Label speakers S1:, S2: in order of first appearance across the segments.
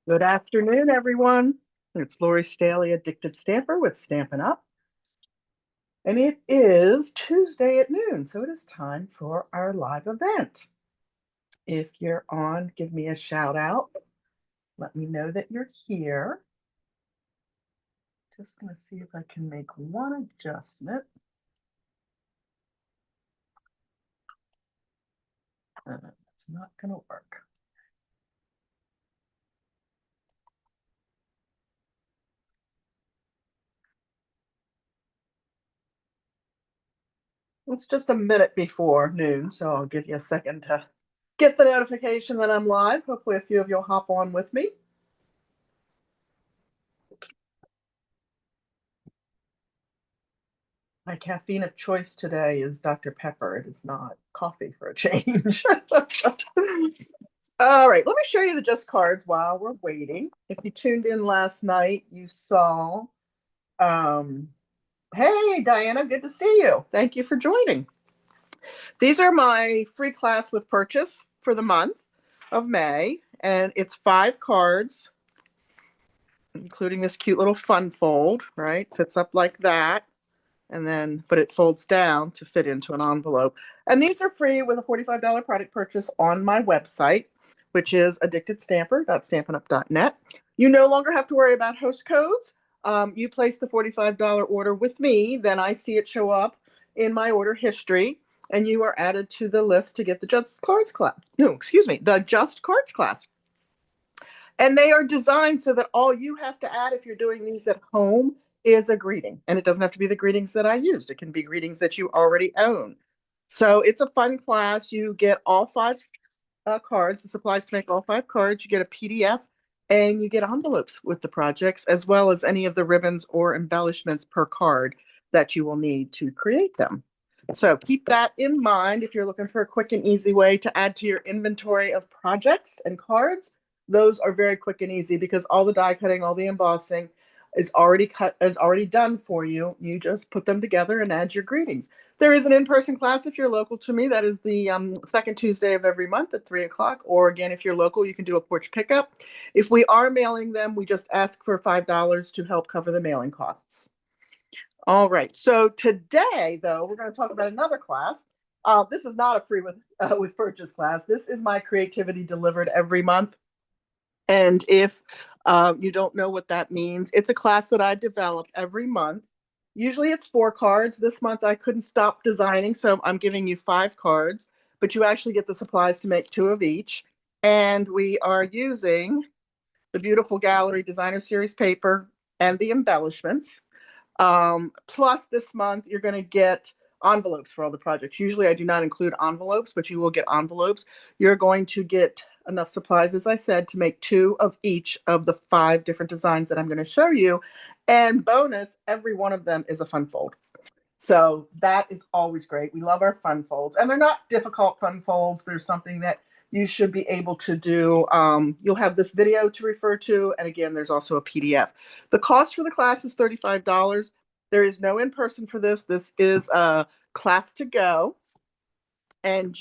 S1: Good afternoon, everyone. It's Lori Staley, Addicted Stamper with Stampin' Up. And it is Tuesday at noon, so it is time for our live event. If you're on, give me a shout out. Let me know that you're here. Just going to see if I can make one adjustment. It's not going to work. It's just a minute before noon, so I'll give you a second to get the notification that I'm live. Hopefully, a few of you'll hop on with me. My caffeine of choice today is Dr. Pepper. It is not coffee for a change. All right, let me show you the just cards while we're waiting. If you tuned in last night, you saw, um, hey, Diana, good to see you. Thank you for joining. These are my free class with purchase for the month of May, and it's 5 cards, including this cute little fun fold, right? Sits up like that. And then, but it folds down to fit into an envelope. And these are free with a $45 product purchase on my website, which is addictedstamper.stampinup.net. You no longer have to worry about host codes. You place the $45 order with me, then I see it show up in my order history, and you are added to the list to get the Just Cards class. No, excuse me, the Just Cards class. And they are designed so that all you have to add if you're doing these at home is a greeting. And it doesn't have to be the greetings that I used. It can be greetings that you already own. So it's a fun class. You get all 5 cards, the supplies to make all 5 cards. You get a PDF and you get envelopes with the projects, as well as any of the ribbons or embellishments per card that you will need to create them. So keep that in mind if you're looking for a quick and easy way to add to your inventory of projects and cards. Those are very quick and easy because all the die cutting, all the embossing is already done for you. You just put them together and add your greetings. There is an in-person class if you're local to me. That is the second Tuesday of every month at 3 o'clock. Or again, if you're local, you can do a porch pickup. If we are mailing them, we just ask for $5 to help cover the mailing costs. All right. So today, though, we're going to talk about another class. This is not a free with purchase class. This is my creativity delivered every month. And if you don't know what that means, it's a class that I develop every month. Usually it's 4 cards. This month I couldn't stop designing, so I'm giving you 5 cards, but you actually get the supplies to make 2 of each. And we are using the beautiful Gallery Designer Series paper and the embellishments. Plus this month you're going to get envelopes for all the projects. Usually I do not include envelopes, but you will get envelopes. You're going to get enough supplies, as I said, to make 2 of each of the 5 different designs that I'm going to show you. And bonus, every one of them is a fun fold. So that is always great. We love our fun folds, and they're not difficult fun folds. There's something that you should be able to do. You'll have this video to refer to, and again, there's also a PDF. The cost for the class is $35. There is no in-person for this. This is a class to go, and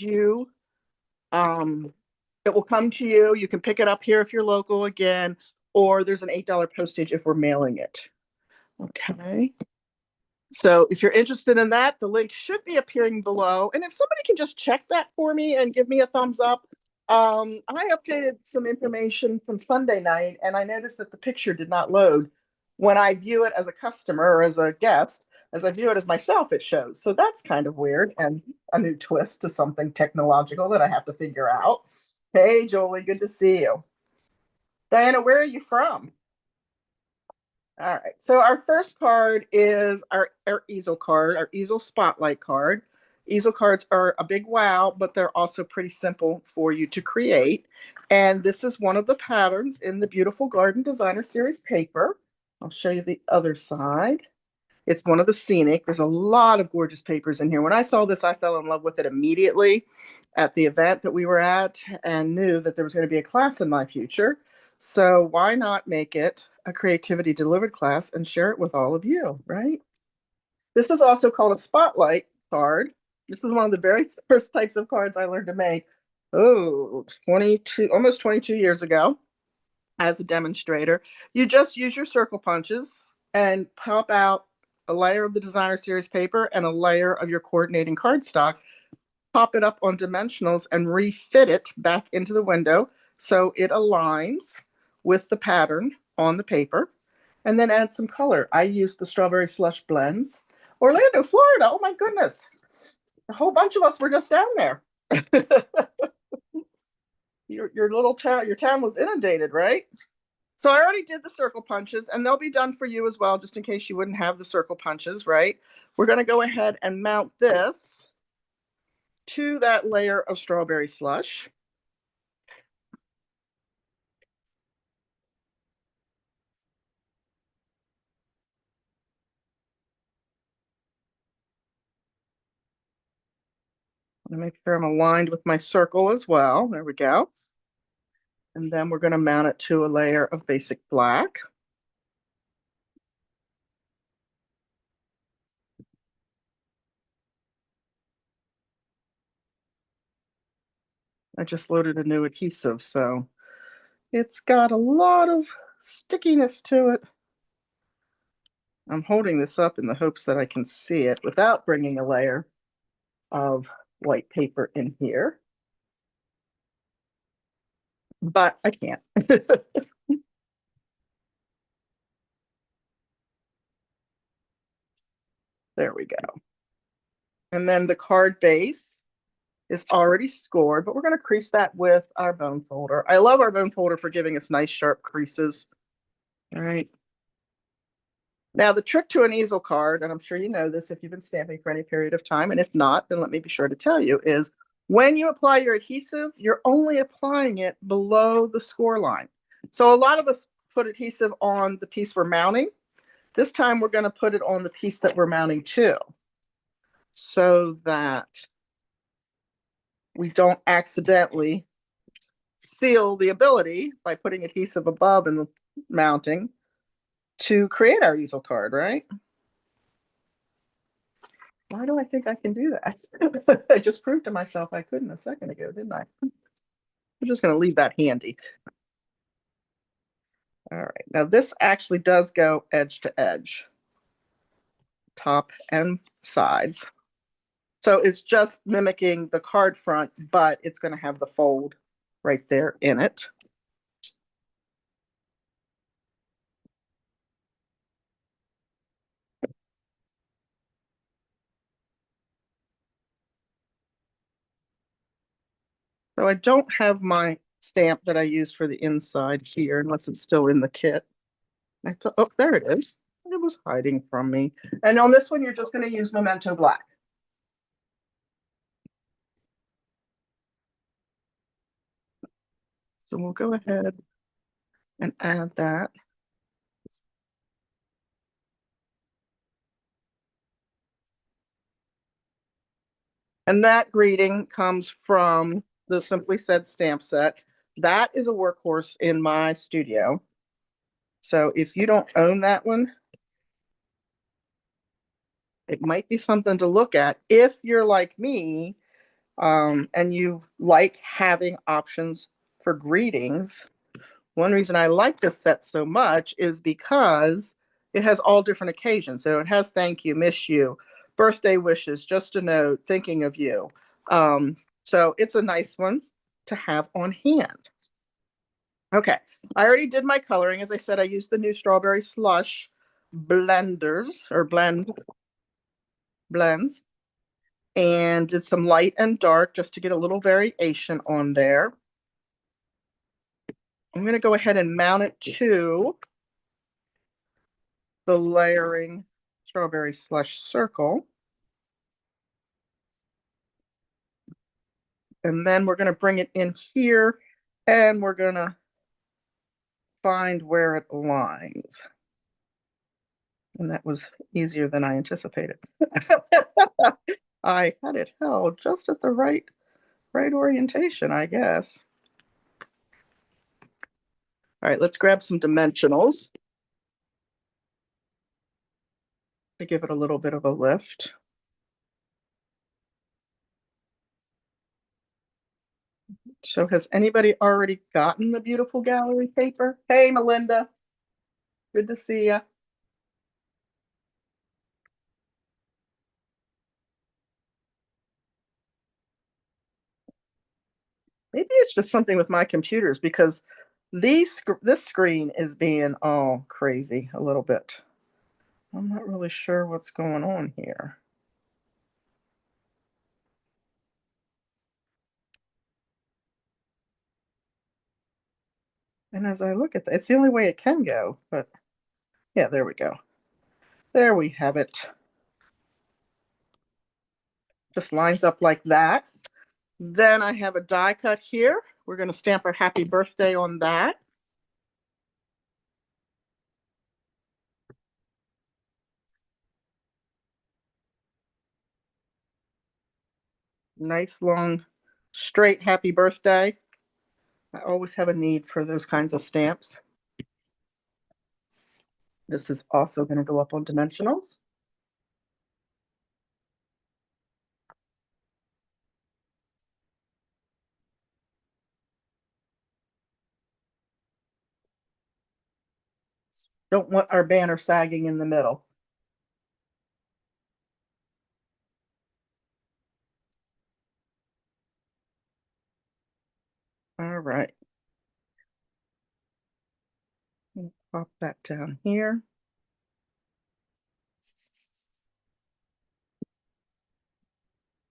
S1: it will come to you. You can pick it up here if you're local again, or there's an $8 postage if we're mailing it. Okay. So if you're interested in that, the link should be appearing below. And if somebody can just check that for me and give me a thumbs up. I updated some information from Sunday night, and I noticed that the picture did not load. When I view it as a customer or as a guest, as I view it as myself, it shows. So that's kind of weird and a new twist to something technological that I have to figure out. Hey, Jolie, good to see you. Diana, where are you from? All right. So our first card is our easel card, our easel spotlight card. Easel cards are a big wow, but they're also pretty simple for you to create. And this is one of the patterns in the beautiful Garden Designer Series paper. I'll show you the other side. It's one of the scenic. There's a lot of gorgeous papers in here. When I saw this, I fell in love with it immediately at the event that we were at and knew that there was going to be a class in my future. So why not make it a creativity delivered class and share it with all of you, right? This is also called a spotlight card. This is one of the very first types of cards I learned to make. Oh, 22, almost 22 years ago. as a demonstrator. You just use your circle punches and pop out a layer of the designer series paper and a layer of your coordinating cardstock, pop it up on dimensionals and refit it back into the window so it aligns with the pattern on the paper, and then add some color. I used the strawberry slush blends. Orlando, Florida. Oh my goodness. A whole bunch of us were just down there. Your little town, your town was inundated, right? So I already did the circle punches, and they'll be done for you as well, just in case you wouldn't have the circle punches, right? We're going to go ahead and mount this to that layer of strawberry slush. I'm going to make sure I'm aligned with my circle as well. There we go. And then we're going to mount it to a layer of basic black. I just loaded a new adhesive, so it's got a lot of stickiness to it. I'm holding this up in the hopes that I can see it without bringing a layer of white paper in here. But I can't. There we go. And then the card base is already scored, but we're going to crease that with our bone folder. I love our bone folder for giving us nice sharp creases. All right. Now the trick to an easel card, and I'm sure you know this if you've been stamping for any period of time, and if not, then let me be sure to tell you, is when you apply your adhesive, you're only applying it below the score line. So a lot of us put adhesive on the piece we're mounting. This time we're going to put it on the piece that we're mounting to, so that we don't accidentally seal the ability by putting adhesive above and mounting to create our easel card, right? Why do I think I can do that? I just proved to myself I couldn't a second ago, didn't I? I'm just going to leave that handy. All right, now this actually does go edge to edge, top and sides. So it's just mimicking the card front, but it's going to have the fold right there in it. So I don't have my stamp that I used for the inside here, unless it's still in the kit. I thought, oh, there it is. It was hiding from me. And on this one, you're just going to use Memento Black. So we'll go ahead and add that. And that greeting comes from the Simply Said stamp set. That is a workhorse in my studio. So if you don't own that one, it might be something to look at if you're like me, and you like having options for greetings. One reason I like this set so much is because it has all different occasions. So it has thank you, miss you, birthday wishes, just a note, thinking of you. So it's a nice one to have on hand. Okay, I already did my coloring. As I said, I used the new strawberry slush blends, and did some light and dark just to get a little variation on there. I'm going to go ahead and mount it to the layering strawberry slush circle. And then we're going to bring it in here and we're going to find where it aligns. And that was easier than I anticipated. I had it held just at the right orientation, I guess. All right, let's grab some dimensionals to give it a little bit of a lift. So has anybody already gotten the beautiful gallery paper? Hey, Melinda, good to see you. Maybe it's just something with my computers because this screen is being all crazy a little bit. I'm not really sure what's going on here. And as I look at that, it's the only way it can go, but yeah, there we go. There we have it. Just lines up like that. Then I have a die cut here. We're going to stamp our happy birthday on that. Nice long straight happy birthday. I always have a need for those kinds of stamps. This is also going to go up on dimensionals. Don't want our banner sagging in the middle. All right. Pop that down here.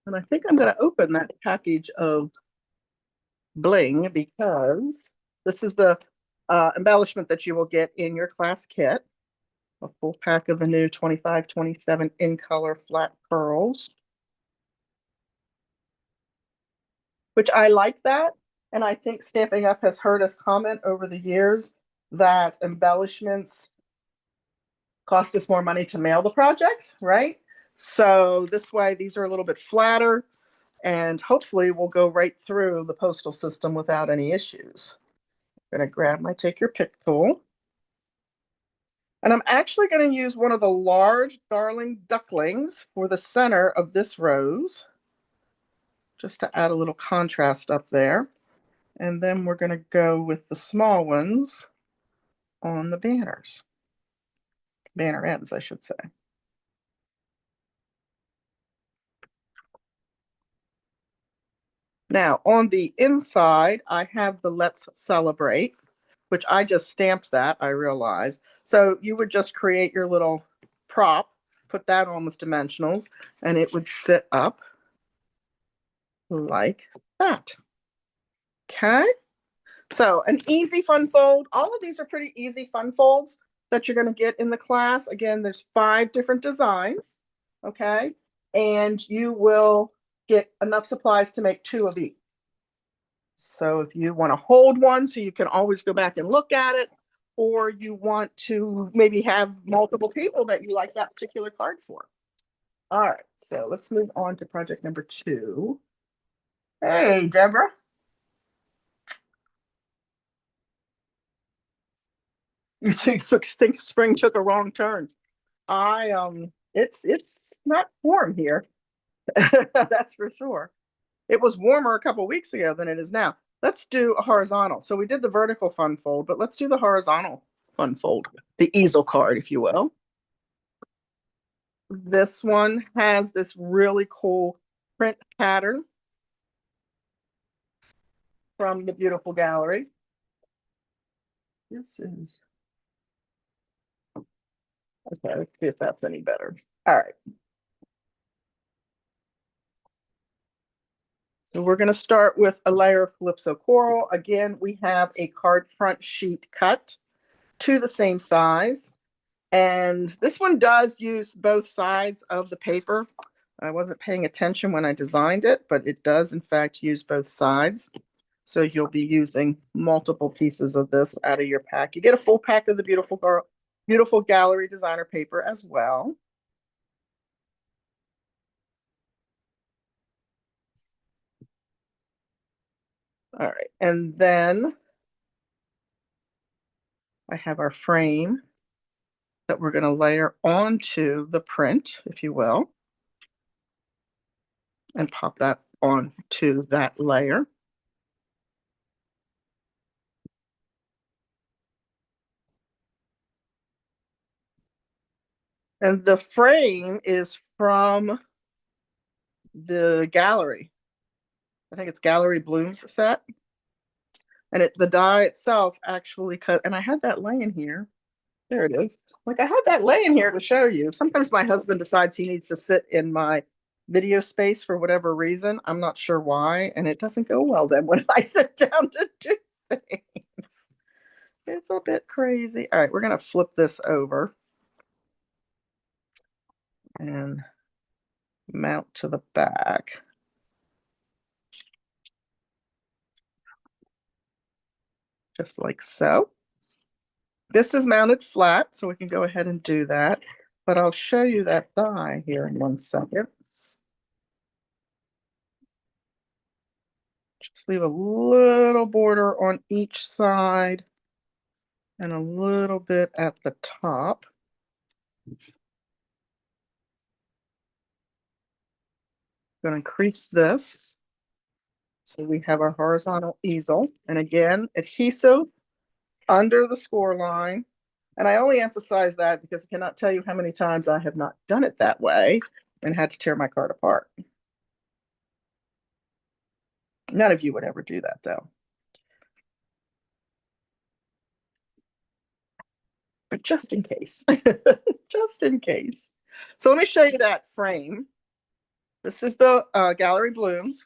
S1: And I think I'm going to open that package of bling because this is the embellishment that you will get in your class kit. A full pack of the new 25-27 in color flat pearls, which I like that. And I think Stamping Up has heard us comment over the years that embellishments cost us more money to mail the project, right? So this way, these are a little bit flatter and hopefully will go right through the postal system without any issues. I'm going to grab my Take Your Pick tool. And I'm actually going to use one of the large darling ducklings for the center of this rose, just to add a little contrast up there. And then we're going to go with the small ones on the banners. Banner ends, I should say. Now, on the inside, I have the Let's Celebrate, which I just stamped that, I realize. So you would just create your little prop, put that on with dimensionals, and it would sit up like that. Okay. So an easy fun fold. All of these are pretty easy fun folds that you're going to get in the class. Again, there's 5 different designs. Okay. And you will get enough supplies to make 2 of each. So if you want to hold one so you can always go back and look at it, or you want to maybe have multiple people that you like that particular card for. All right, so let's move on to project number 2. Hey, Deborah. You think spring took a wrong turn. It's not warm here. That's for sure. It was warmer a couple weeks ago than it is now. Let's do a horizontal. So we did the vertical fun fold, but let's do the horizontal fun fold, the easel card, if you will. This one has this really cool print pattern from the beautiful gallery. This is okay. Let's see if that's any better. All right. So we're going to start with a layer of Calypso Coral. Again, we have a card front sheet cut to the same size. And this one does use both sides of the paper. I wasn't paying attention when I designed it, but it does in fact use both sides. So you'll be using multiple pieces of this out of your pack. You get a full pack of the beautiful gallery designer paper as well. All right, and then I have our frame that we're going to layer onto the print, if you will, and pop that onto that layer. And the frame is from the gallery. I think it's Gallery Blooms set. And the die itself actually cut, and I had that laying here. There it is. Like I had that laying here to show you. Sometimes my husband decides he needs to sit in my video space for whatever reason. I'm not sure why, and it doesn't go well then when I sit down to do things. It's a bit crazy. All right, we're gonna flip this over and mount to the back. Just like so. This is mounted flat, so we can go ahead and do that. But I'll show you that die here in 1 second. Just leave a little border on each side and a little bit at the top. I'm going to increase this. So we have our horizontal easel. And again, adhesive under the score line. And I only emphasize that because I cannot tell you how many times I have not done it that way and had to tear my card apart. None of you would ever do that, though. But just in case, just in case. So let me show you that frame. This is the Gallery Blooms.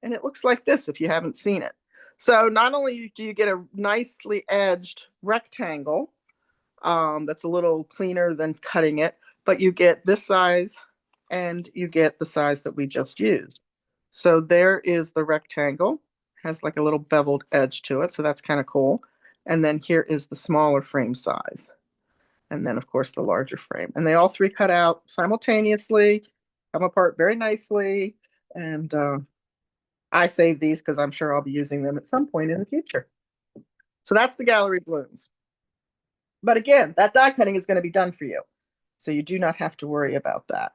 S1: And it looks like this if you haven't seen it. So not only do you get a nicely edged rectangle that's a little cleaner than cutting it, but you get this size and you get the size that we just used. So there is the rectangle, has like a little beveled edge to it. So that's kind of cool. And then here is the smaller frame size. And then of course the larger frame. And they all three cut out simultaneously, come apart very nicely. And I save these because I'm sure I'll be using them at some point in the future. So that's the Gallery Blooms. But again, that die cutting is going to be done for you. So you do not have to worry about that.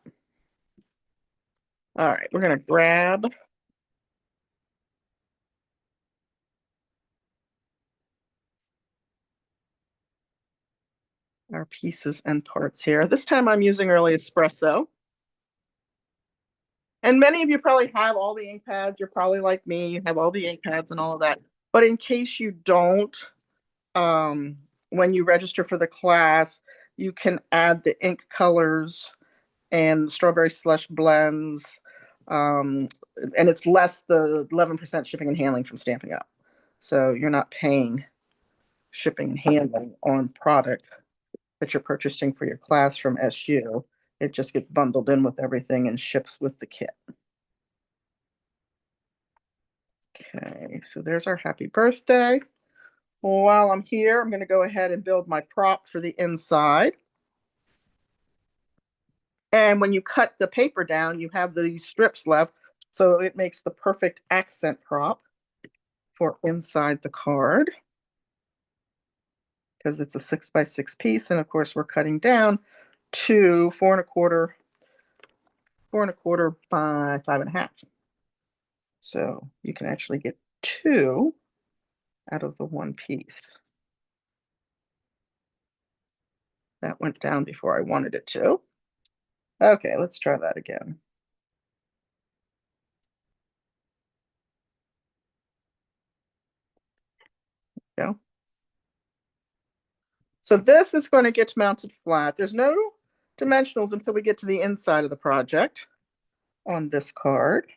S1: All right, we're going to grab our pieces and parts here. This time I'm using early espresso. And many of you probably have all the ink pads. You're probably like me, you have all the ink pads and all of that. But in case you don't, when you register for the class, you can add the ink colors and strawberry slush blends. And it's less the 11% shipping and handling from Stampin' Up. So you're not paying shipping and handling on product that you're purchasing for your class from SU. It just gets bundled in with everything and ships with the kit. Okay, so there's our happy birthday. While I'm here, I'm going to go ahead and build my prop for the inside. And when you cut the paper down, you have these strips left. So it makes the perfect accent prop for inside the card. Because it's a 6x6 piece. And of course, we're cutting down to 4 1/4 by 5.5. So you can actually get 2 out of the one piece. That went down before I wanted it to. Okay, let's try that again. Go. So this is going to get mounted flat. There's no dimensionals until we get to the inside of the project on this card.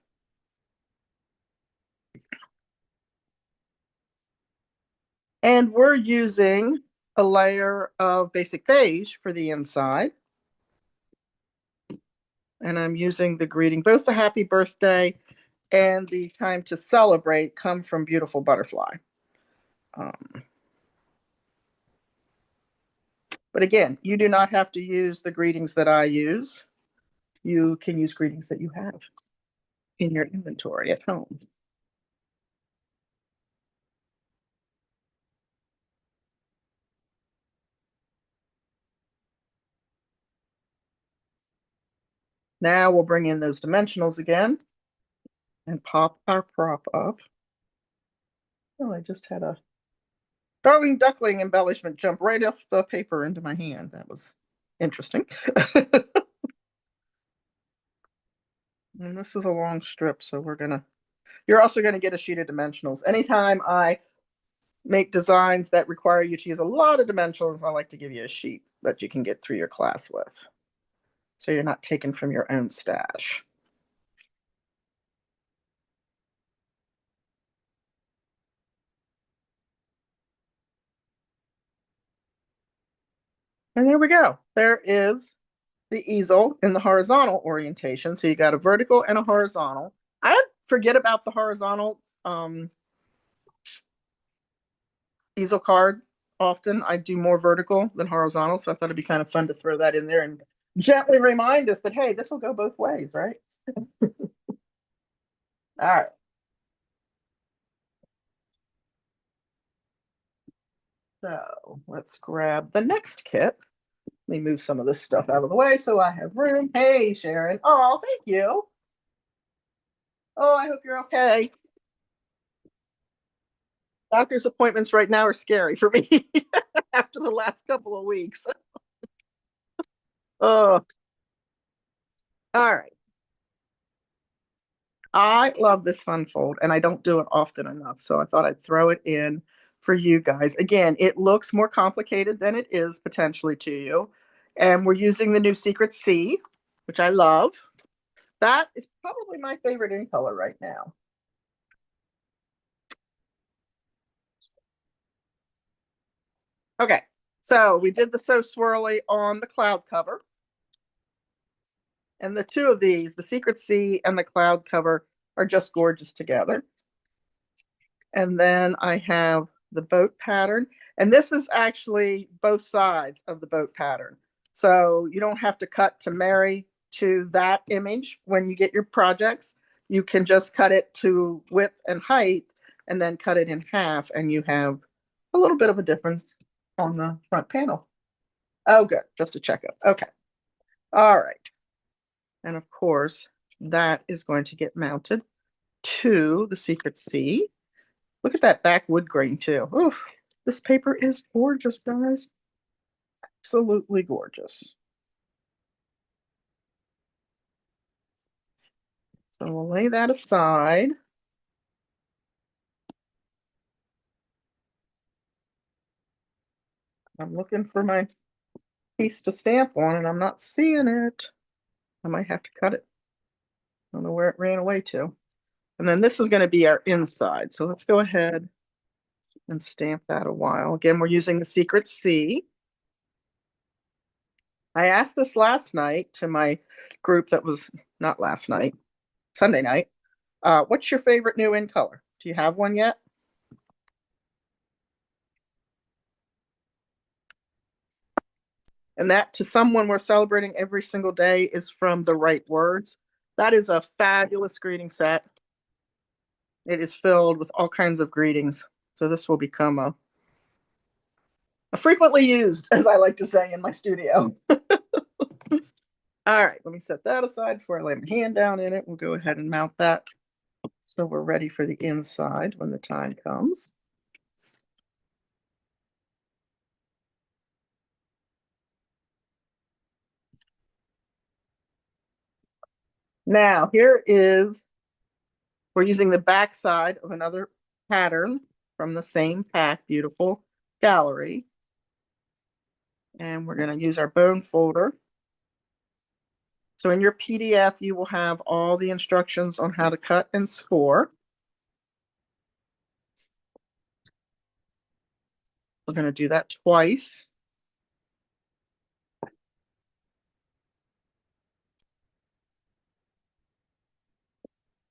S1: And we're using a layer of basic beige for the inside. And I'm using the greeting, both the happy birthday and the time to celebrate come from Beautiful Butterfly. But again, you do not have to use the greetings that I use. You can use greetings that you have in your inventory at home. Now we'll bring in those dimensionals again and pop our prop up. Oh, I just had a Darling Duckling embellishment jumped right off the paper into my hand. That was interesting. And this is a long strip, so you're also gonna get a sheet of dimensionals. Anytime I make designs that require you to use a lot of dimensionals, I like to give you a sheet that you can get through your class with. So you're not taking from your own stash. And there we go. There is the easel in the horizontal orientation. So you got a vertical and a horizontal. I forget about the horizontal easel card often. I do more vertical than horizontal. So I thought it'd be kind of fun to throw that in there and gently remind us that, hey, this will go both ways, right? All right. So let's grab the next kit. Let me move some of this stuff out of the way so I have room. Hey, Sharon. Oh, thank you. Oh, I hope you're okay. Doctor's appointments right now are scary for me after the last couple of weeks. Oh, all right. I love this fun fold, and I don't do it often enough. So I thought I'd throw it in for you guys. Again, it looks more complicated than it is potentially to you. And we're using the new Secret C, which I love. That is probably my favorite in color right now. Okay, so we did the So Swirly on the cloud cover. And the two of these, the Secret C and the cloud cover, are just gorgeous together. And then I have the boat pattern. And this is actually both sides of the boat pattern. So you don't have to cut to marry to that image when you get your projects. You can just cut it to width and height and then cut it in half, and you have a little bit of a difference on the front panel. Oh, good. Just a checkup. Okay. All right. And of course, that is going to get mounted to the Secret C. Look at that back wood grain too. Oh, this paper is gorgeous, guys. Absolutely gorgeous. So we'll lay that aside. I'm looking for my piece to stamp on and I'm not seeing it. I might have to cut it. I don't know where it ran away to. And then this is going to be our inside. So let's go ahead and stamp that a while. Again, we're using the Secret C. I asked this last night to my group that was not last night, Sunday night. What's your favorite new in color? Do you have one yet? And that, to someone we're celebrating every single day, is from The Right Words. That is a fabulous greeting set. It is filled with all kinds of greetings. So this will become a frequently used, as I like to say, in my studio. All right, let me set that aside before I lay my hand down in it. We'll go ahead and mount that so we're ready for the inside when the time comes. Now, we're using the back side of another pattern from the same pack, Beautiful Gallery. And we're going to use our bone folder. So in your PDF, you will have all the instructions on how to cut and score. We're going to do that twice.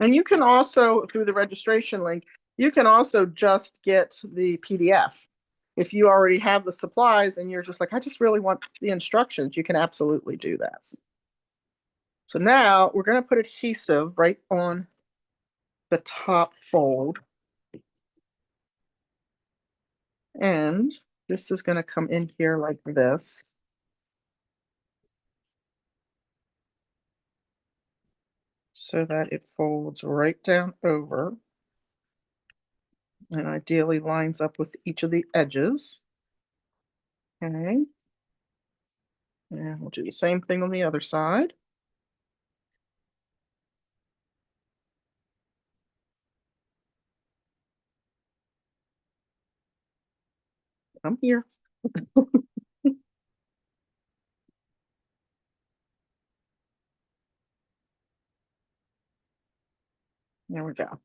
S1: And you can also, through the registration link, you can also just get the PDF. If you already have the supplies and you're just like, I just really want the instructions, you can absolutely do that. So now we're going to put adhesive right on the top fold. And this is going to come in here like this. So that it folds right down over. and ideally lines up with each of the edges. Okay. And we'll do the same thing on the other side. I'm here. There we go.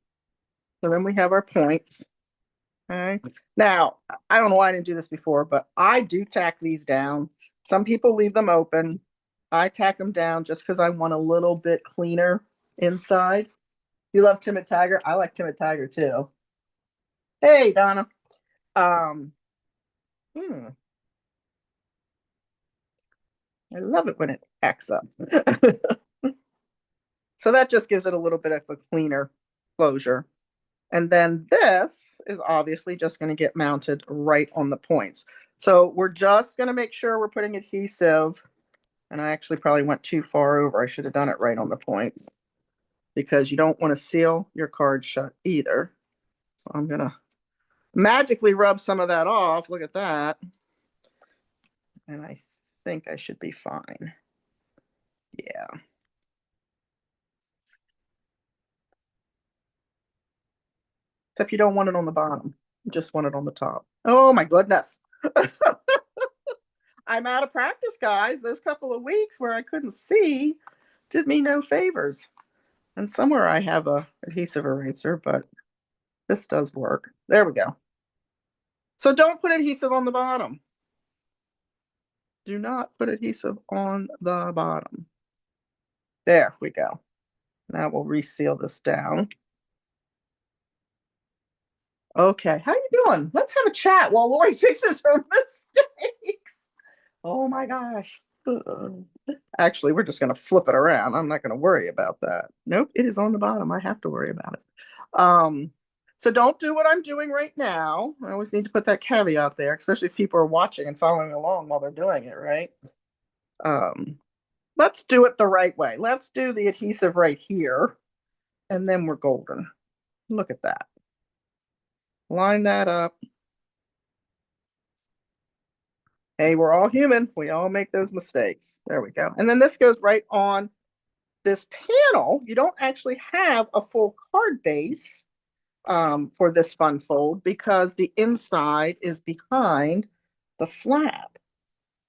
S1: So then we have our points. Okay. Now, I don't know why I didn't do this before, but I do tack these down. Some people leave them open. I tack them down just because I want a little bit cleaner inside. You love Timid Tiger? I like Timid Tiger too. Hey, Donna. Um, hmm, I love it when it acts up. So that just gives it a little bit of a cleaner closure. And then this is obviously just going to get mounted right on the points. So we're just going to make sure we're putting adhesive. And I actually probably went too far over. I should have done it right on the points because you don't want to seal your card shut either. So I'm going to magically rub some of that off. Look at that. And I think I should be fine. Yeah. Except you don't want it on the bottom. You just want it on the top. Oh my goodness. I'm out of practice, guys. Those couple of weeks where I couldn't see did me no favors. And somewhere I have a adhesive eraser, but this does work. There we go. So don't put adhesive on the bottom. Do not put adhesive on the bottom. There we go. Now we'll reseal this down. Okay, how you doing? Let's have a chat while Lori fixes her mistakes. Oh my gosh. Actually, we're just going to flip it around. I'm not going to worry about that. Nope, it is on the bottom. I have to worry about it. So don't do what I'm doing right now. I always need to put that caveat there, especially if people are watching and following along while they're doing it, right? Let's do it the right way. Let's do the adhesive right here, and then we're golden. Look at that. Line that up. Hey, we're all human. We all make those mistakes. There we go. And then this goes right on this panel. You don't actually have a full card base for this fun fold because the inside is behind the flap.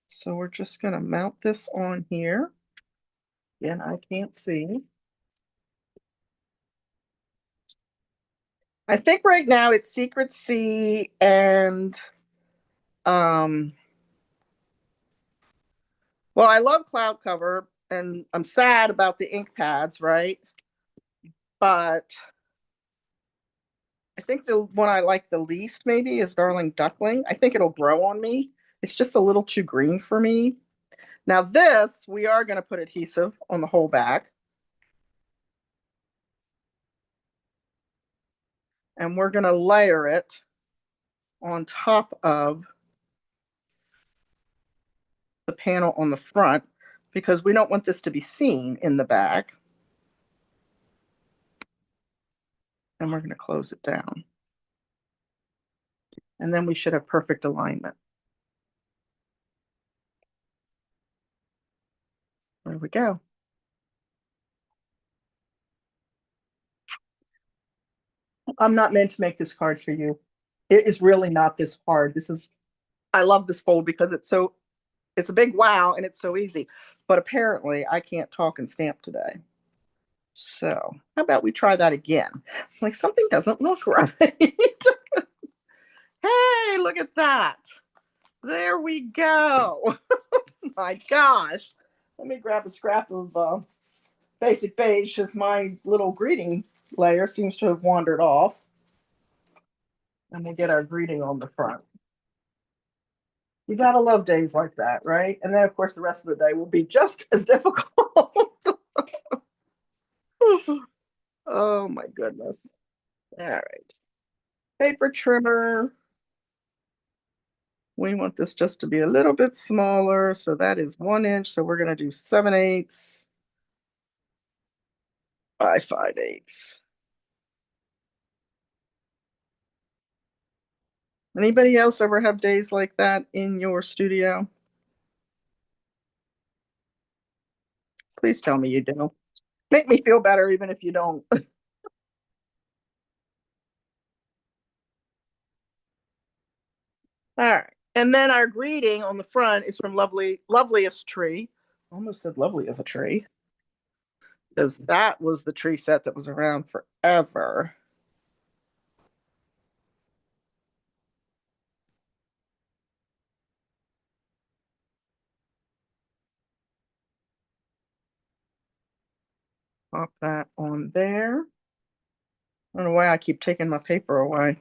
S1: So we're just going to mount this on here. Again, I can't see. I think right now it's Secret C and well, I love Cloud Cover and I'm sad about the ink pads, right? But I think the one I like the least maybe is Darling Duckling. I think it'll grow on me. It's just a little too green for me. Now this, we are going to put adhesive on the whole back. And we're going to layer it on top of the panel on the front because we don't want this to be seen in the back. And we're going to close it down. And then we should have perfect alignment. There we go. I'm not meant to make this card for you. It is really not this hard. I love this fold because it's a big wow and it's so easy. But apparently I can't talk and stamp today. So how about we try that again? Like something doesn't look right. Hey, look at that. There we go. My gosh. Let me grab a scrap of basic beige because my little greeting layer seems to have wandered off. And we'll get our greeting on the front. You gotta love days like that, right? And then, of course, the rest of the day will be just as difficult. Oh my goodness. All right. Paper trimmer. We want this just to be a little bit smaller. So that is 1 inch. So we're going to do 7/8 by 5/8. Anybody else ever have days like that in your studio? Please tell me you do. Make me feel better even if you don't. All right. And then our greeting on the front is from Loveliest Tree. Almost said lovely as a tree. Because that was the tree set that was around forever. Pop that on there. I don't know why I keep taking my paper away.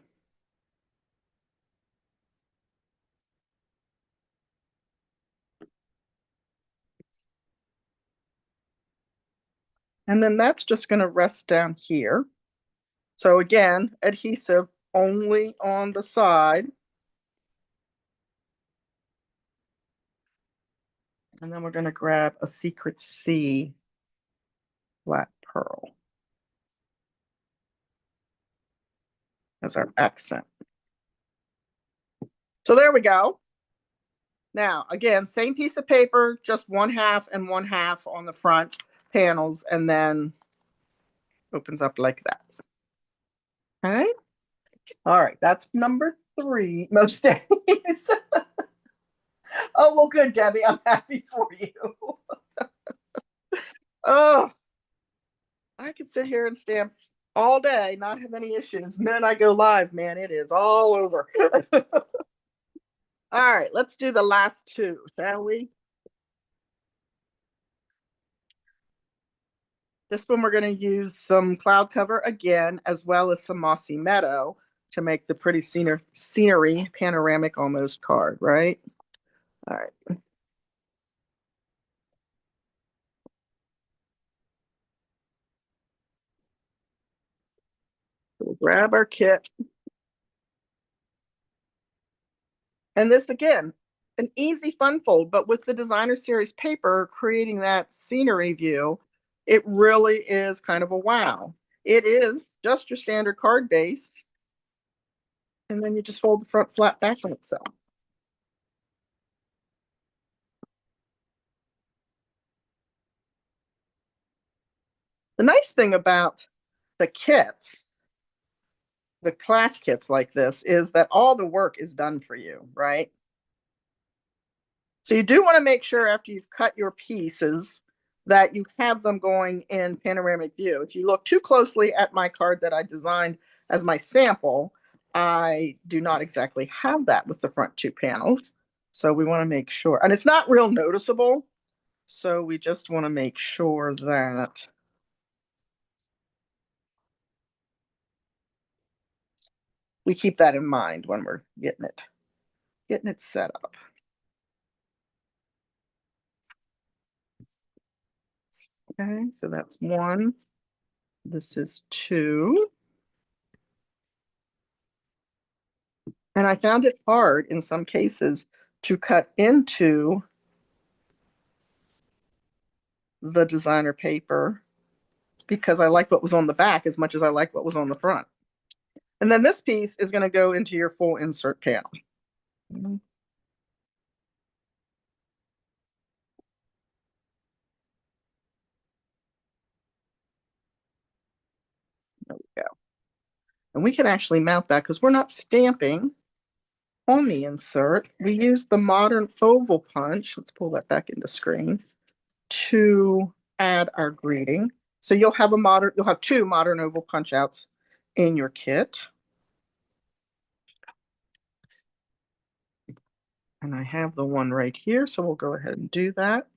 S1: And then that's just going to rest down here. So again, adhesive only on the side. And then we're going to grab a Secret C flat pearl as our accent. So there we go. Now, again, same piece of paper, just 1/2 and 1/2 on the front panels, and then opens up like that. Okay. All right, that's number 3 most days. Oh, well, good, Debbie. I'm happy for you. Oh, I could sit here and stamp all day, not have any issues. And then I go live, man, it is all over. All right, let's do the last 2, shall we? This one we're going to use some cloud cover again, as well as some mossy meadow to make the pretty scenery panoramic almost card, right? All right. We'll grab our kit. And this again, an easy fun fold, but with the designer series paper creating that scenery view, it really is kind of a wow. It is just your standard card base. And then you just fold the front flat back on itself. The nice thing about the kits, the class kits like this, is that all the work is done for you, right? So you do want to make sure after you've cut your pieces that you have them going in panoramic view. If you look too closely at my card that I designed as my sample, I do not exactly have that with the front 2 panels. So we want to make sure, and it's not real noticeable. So we just want to make sure that we keep that in mind when we're getting it set up. Okay, so that's 1. This is 2. And I found it hard in some cases to cut into the designer paper because I like what was on the back as much as I like what was on the front. And then this piece is going to go into your full insert panel. There we go. And we can actually mount that because we're not stamping on the insert. We use the modern oval punch. Let's pull that back into screen to add our greeting. So you'll have 2 modern oval punch outs in your kit. And I have the one right here, so we'll go ahead and do that.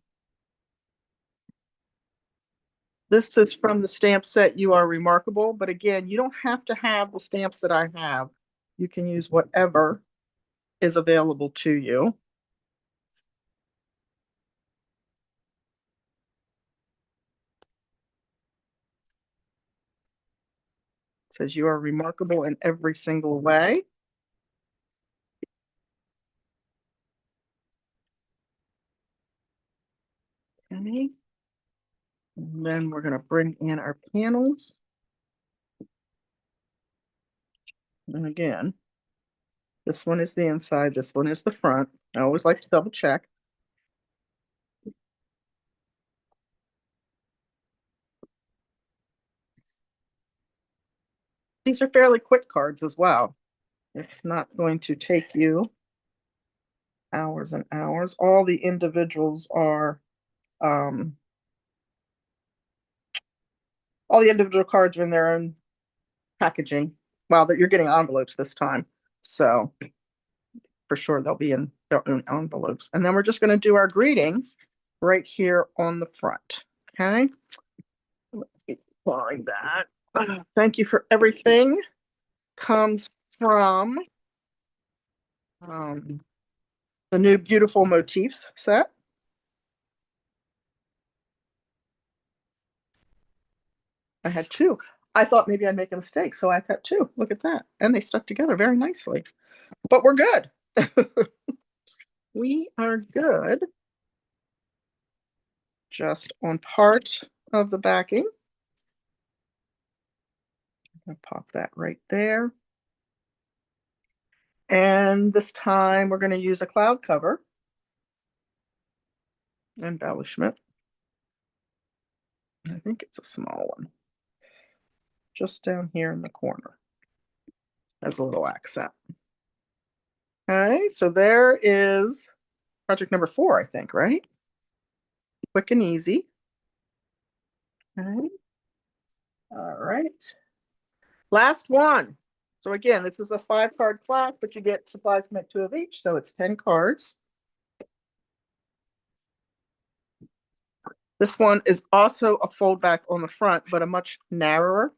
S1: This is from the stamp set You Are Remarkable, but again, you don't have to have the stamps that I have. You can use whatever is available to you. It says you are remarkable in every single way. Okay. And then we're going to bring in our panels. And again, This one is the inside, this one is the front. I always like to double check. These are fairly quick cards as well. It's not going to take you hours and hours. All the individuals are, um, all the individual cards are in their own packaging. Well, that you're getting envelopes this time. So for sure they'll be in their own envelopes. And then we're just going to do our greetings right here on the front. Okay. Let's find that. Thank you for everything. Comes from the new Beautiful Motifs set. I had two. I thought maybe I'd make a mistake, so I cut two. Look at that. And they stuck together very nicely. But we're good. We are good. Just on part of the backing. I'll pop that right there. And this time we're going to use a cloud cover embellishment. I think it's a small one. Just down here in the corner as a little accent. Okay, so there is project number 4, I think, right? Quick and easy. Okay. All right. Last one. So again, this is a 5-card class, but you get supplies meant 2 of each, so it's 10 cards. This one is also a fold back on the front, but a much narrower.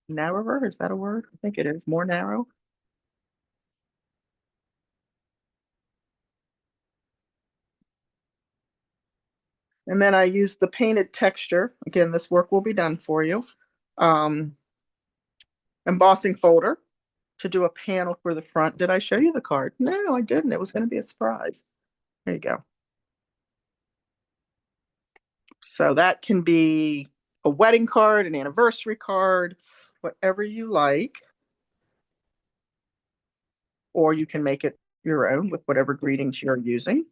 S1: Narrower, is that a word? I think it is, more narrow. And then I use the painted texture. Again, this work will be done for you. Um, Embossing folder to do a panel for the front. Did I show you the card? No, I didn't. It was going to be a surprise. There you go. So that can be a wedding card, an anniversary card, whatever you like. Or you can make it your own with whatever greetings you're using.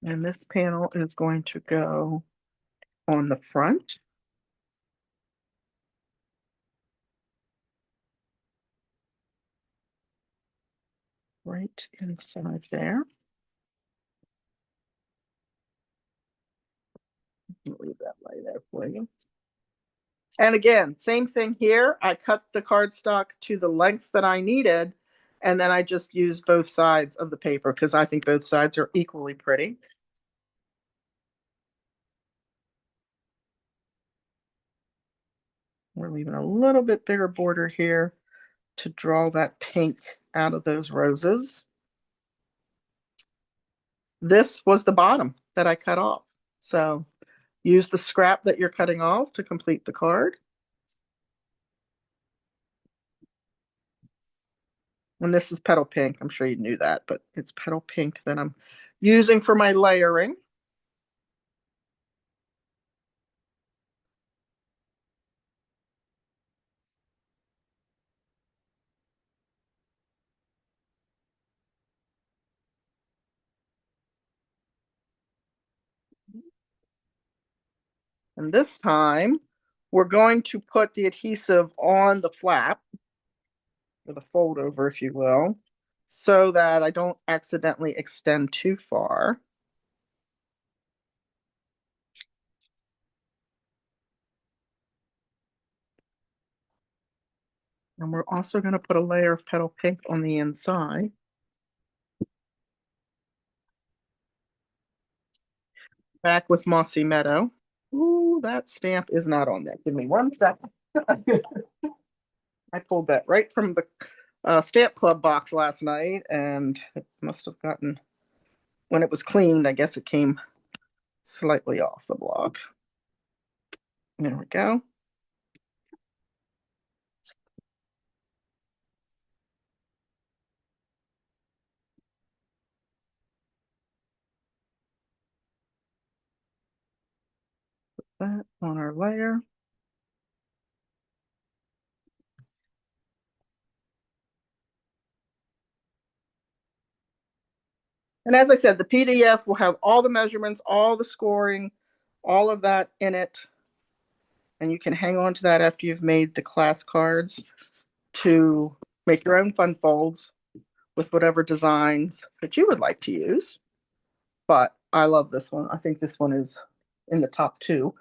S1: And this panel is going to go on the front. Right inside there. Leave that lay there for you. And again, same thing here. I cut the cardstock to the length that I needed, and then I just used both sides of the paper because I think both sides are equally pretty. We're leaving a little bit bigger border here to draw that pink out of those roses. This was the bottom that I cut off. So use the scrap that you're cutting off to complete the card. And this is petal pink. I'm sure you knew that, but it's petal pink that I'm using for my layering. And this time, we're going to put the adhesive on the flap, or the fold over, if you will, so that I don't accidentally extend too far. And we're also going to put a layer of petal pink on the inside. Back with Mossy Meadow. Ooh, that stamp is not on there. Give me 1 second. I pulled that right from the Stamp Club box last night, and it must have gotten, when it was cleaned, I guess it came slightly off the block. There we go. That on our layer. And as I said, the PDF will have all the measurements, all the scoring, all of that in it. And you can hang on to that after you've made the class cards to make your own fun folds with whatever designs that you would like to use. But I love this one. I think this one is in the top two.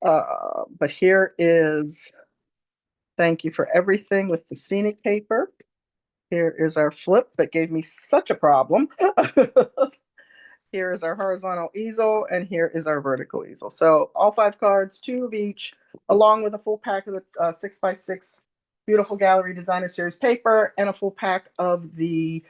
S1: But here is thank you for everything with the scenic paper. Here is our flip that gave me such a problem. Here is our horizontal easel, and here is our vertical easel. So all 5 cards, 2 of each, along with a full pack of the 6x6 beautiful gallery designer series paper and a full pack of the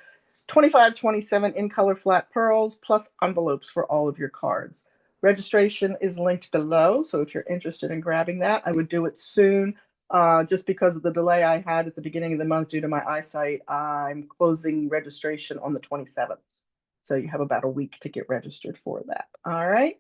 S1: 2527 in color flat pearls, plus envelopes for all of your cards. Registration is linked below, so if you're interested in grabbing that, I would do it soon. Just because of the delay I had at the beginning of the month due to my eyesight, I'm closing registration on the 27th. So you have about a week to get registered for that. All right.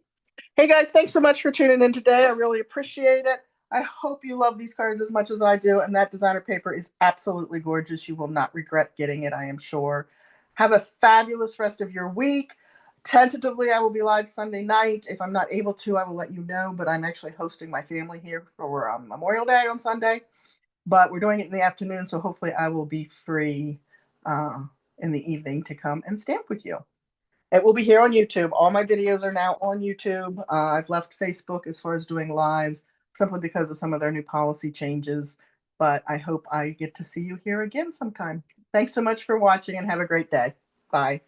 S1: Hey guys, thanks so much for tuning in today. I really appreciate it. I hope you love these cards as much as I do. And that designer paper is absolutely gorgeous. You will not regret getting it, I am sure. Have a fabulous rest of your week. Tentatively, I will be live Sunday night. If I'm not able to, I will let you know. But I'm actually hosting my family here for Memorial Day on Sunday. But we're doing it in the afternoon, so hopefully I will be free in the evening to come and stamp with you. It will be here on YouTube. All my videos are now on YouTube. I've left Facebook as far as doing lives, simply because of some of their new policy changes. But I hope I get to see you here again sometime. Thanks so much for watching and have a great day. Bye.